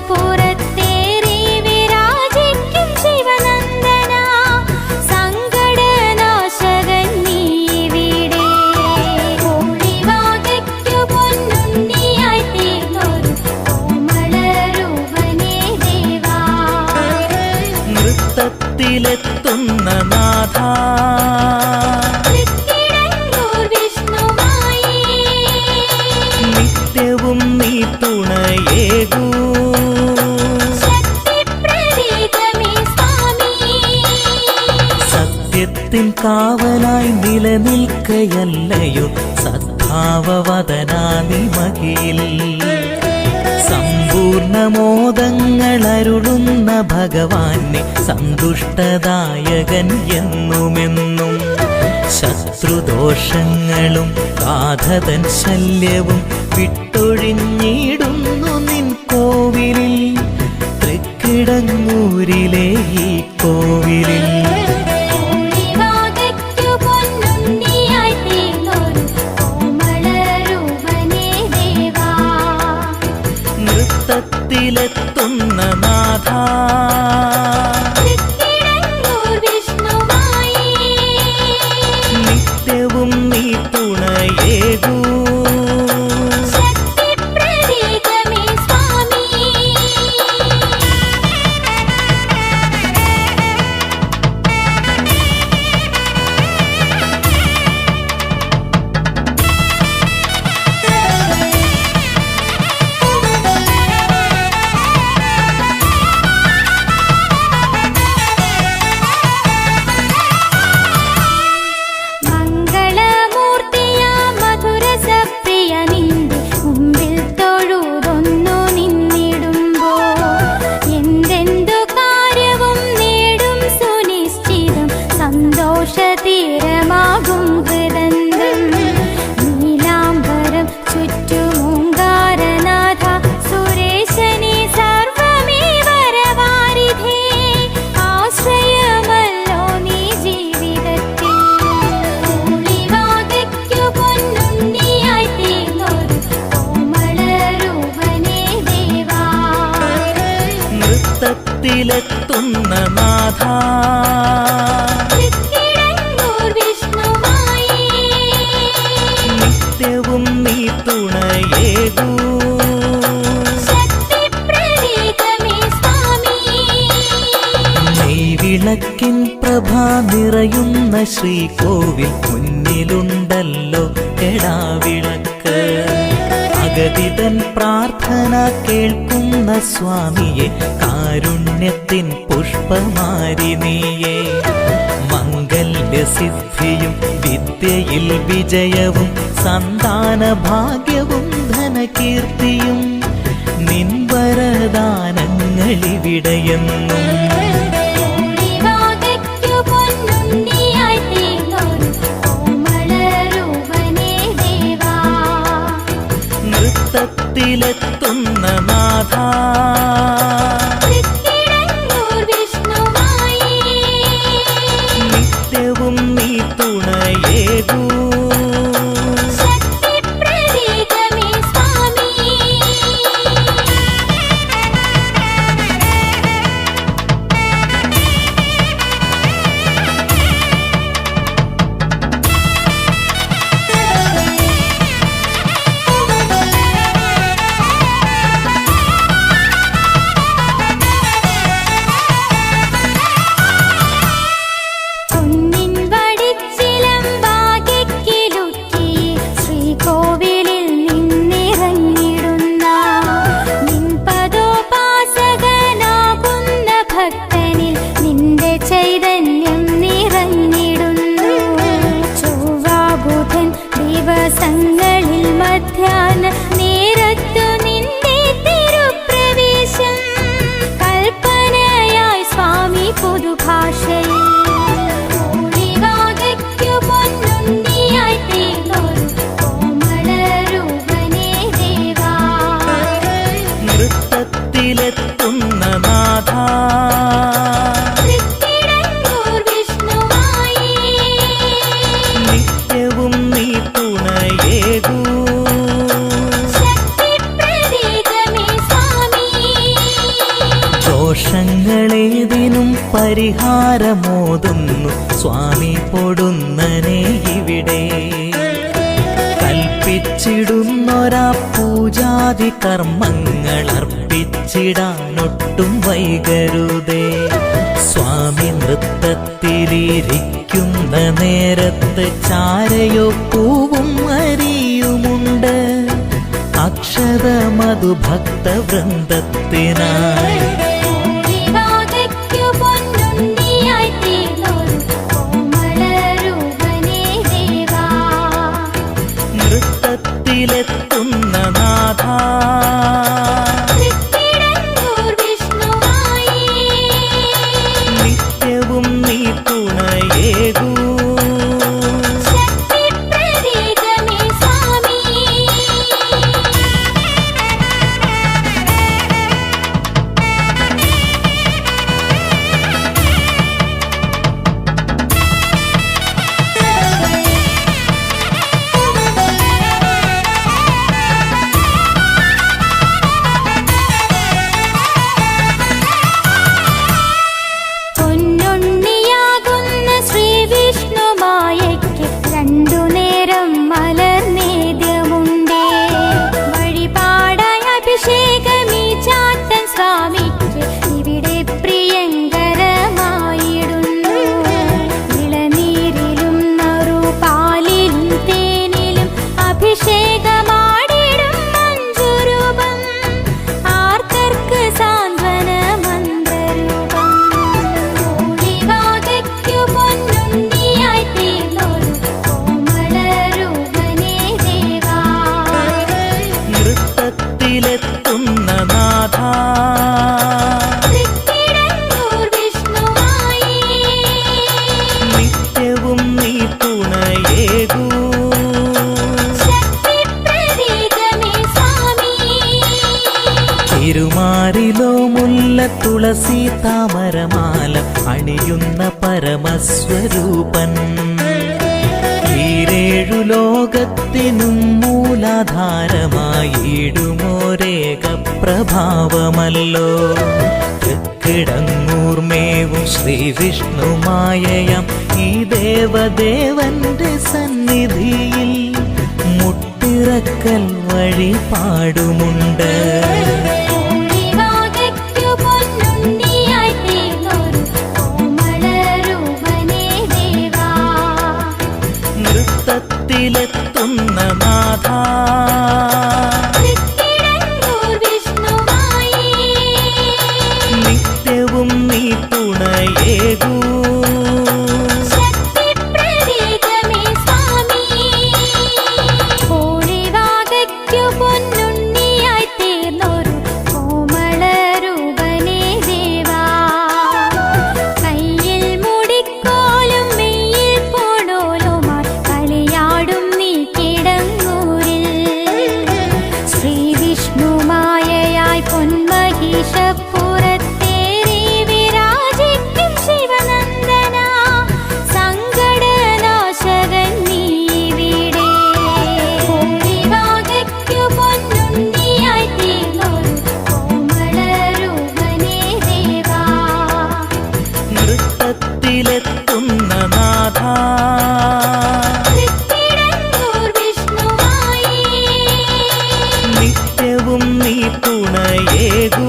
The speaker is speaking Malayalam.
പുറത്തേറി വിരാജിക്കും ശിവനന്ദന സങ്കടനാശകൻ നീവിടെ ഒളിവാകയ്ക്കു പൊന്നുണ്ണിയായി തീർന്നൊരു കോമളരൂപനേ ദേവാ നൃത്തത്തിലെത്തുന്ന നാഥ നിത്യവും നീ തുണയേകൂ സത്യത്തിൻ കാവലായി നിലനിൽക്കയല്ലയോ സദ്ഭാവവദനാനി മകിൽ സമ്പൂർണമോദങ്ങളരുളുന്ന ഭഗവാനെ സന്തുഷ്ടദായകൻ എന്നുമെന്നും ശത്രുദോഷങ്ങളും ബാധതൻ ശല്യവും വിട്ടൊഴിഞ്ഞിടുന്നു നിൻ കോവിലിൽ തൃക്കിടങ്ങൂരിലെ ഈ കോവിലിൽ നൃത്തത്തിലെത്തുന്ന നാഥ നിത്യവും നീ തുണയേകൂ തീരമാകും ഹൃദന്തം നീലാംബരം ചുറ്റുമൂങ്കാരനാഥ സുരേശനി സർവമേ വരവാരിധേ ആശ്രയമല്ലോ നീ ജീവിതത്തിൽ ഒളിവാകയ്ക്കു പൊന്നുണ്ണിയായി തീർന്നൊരു കോമളരൂപനേ ദേവാ നൃത്തത്തിലെത്തുന്ന നാഥ നിത്യവും നീ തുണയേകൂ നെയ്വിളക്കിൻ പ്രഭ നിറയുന്ന ശ്രീകോവിൽ മുന്നിലുണ്ടല്ലോ കെടാവിളക്ക് അഗതിതൻ പ്രാർത്ഥന കേൾക്കുന്ന സ്വാമിയെ കാരുണ്യത്തിൻ പുഷ്പമാരിനിയെ മംഗല്യസിദ്ധിയും വിദ്യയിൽ വിജയവും സന്താന ഭാഗ്യവും ധനകീർത്തിയും നിൻ വരദാനങ്ങളിവിടെയെന്നും നൃത്തത്തിലെത്തുന്ന നാഥ നിത്യവും നീ തുണയേകൂ പൊന്നിൻ വടിച്ചിലം ഭാഗ്യക്കിലു പരിഹാരമോതുന്നു സ്വാമി പൊടുന്നനെ ഇവിടെ. കൽപ്പിച്ചിടുന്നൊരാ പൂജാതി കർമ്മങ്ങൾ അർപ്പിച്ചിടാനൊട്ടും വൈകരുതേ. സ്വാമി നൃത്തത്തിലിരിക്കുന്ന നേരത്ത് ചാരയോ പൂവും അരിയുമുണ്ട്. അക്ഷത മധുഭക്തവൃന്ദത്തിനായി ഭൂരിഭാഗയ്ക്കു പൊന്നുണ്ണിയായി തീർന്നൊരു കോമളരൂപനേ ദേവാ. നൃത്തത്തിലെത്തുന്ന നാഥ തൃക്കിടങ്ങൂർ വിഷ്ണുവായി നിത്യവും നീ തുണയേകൂ. ശക്തിപ്രതീകമേ സ്വാമി. പൊന്നുണ്ണിയാകുന്ന ശ്രീവിഷ്ണുമായയ്ക്ക് രണ്ടു നേരം മലർനേദ്യമുണ്ടേ. വഴിപാടായ അഭിഷേകമീ ചാത്തൻ സ്വാമിക്ക് ഇവിടെ പ്രിയങ്കരമായിടുന്നു. ഇളനീരിലും നറുപാലിലും തേനിലും അഭിഷേകമാടിടും മഞ്ജുരൂപം. ആർത്തർക്ക് സാന്ത്വന മന്ത്രരൂപം. ഭൂരിഭാഗയ്ക്കു പൊന്നുണ്ണിയായി തീർന്നൊരു കോമളരൂപനേ ദേവാ. നൃത്തത്തിലെത്തുന്ന നാഥ തൃക്കിടങ്ങൂർ വിഷ്ണുവായി നിത്യവും നീ തുണയേകൂ. ശക്തിപ്രതീകമേ സ്വാമി. തിരുമാറിലോ മുല്ല തുളസി താമരമാല അണിയുന്ന പരമസ്വരൂപൻ. ഈരേഴു ലോകത്തിനും മൂലാധാരമായിടുമോരേക പ്രഭാവമല്ലോ. തൃക്കിടങ്ങൂർമേവും ശ്രീവിഷ്ണുമായയാം ഈ ദേവദേവന്റെ സന്നിധിയിൽ മുട്ടിറക്കൽ വഴിപാടുമുണ്ട്. ഭൂരിഭാഗയ്ക്കു പൊന്നുണ്ണിയായി തീർന്നൊരു കോമളരൂപനേ ദേവാ. നൃത്തത്തിലെത്തുന്ന നാഥ തൃക്കിടങ്ങൂർ വിഷ്ണുവായി നിത്യവും നീ തുണയേകൂ. ശക്തിപ്രതീകമേ സ്വാമി. ഭൂരിഭാഗയ്ക്കു പൊന്നുണ്ണിയായി തീർന്നൊരു കോമളരൂപനേ ദേവാ. കയ്യിൽ മുടിക്കോലും മെയ്യിൽ പോണോലുമായി കളിയാടും നീ കിടങ്ങൂരിൽ. ശ്രീവിഷ്ണുമായയായി പൊന്മഹിഷപ്പുറത്തേറി വിരാജിക്കും ശിവനന്ദന. സങ്കടനാശകൻ നീ ഇവിടെ. ഭൂരിഭാഗയ്ക്കു പൊന്നുണ്ണിയായി തീർന്നൊരു കോമളരൂപനേ ദേവാ. നൃത്തത്തിലെത്തുന്ന നാഥ തൃക്കിടങ്ങൂർ വിഷ്ണുവായി നിത്യവും നീ തുണയേകൂ.